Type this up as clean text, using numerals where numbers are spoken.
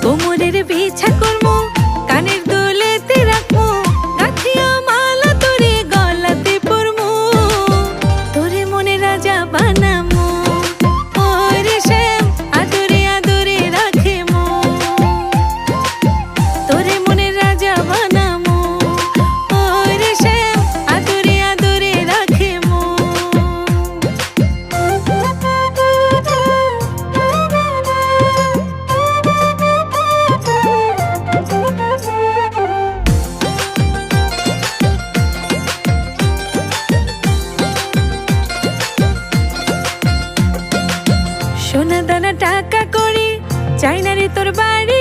কোমরের বিছা করবো, কানের দুলেতে রাখবো, গাঁথিয়া মালা তোরে গলাতে পরবো, তোরে মনে রাজা বানামো। ওরে শ্যাম আদরে আদরে রাখে মো, তোরে মনে রাজা বানামো। ওরে শ্যাম আদরে আদরে রাখে মো। সোনা দানা টাকা করি চাই না রে তোর বাড়ি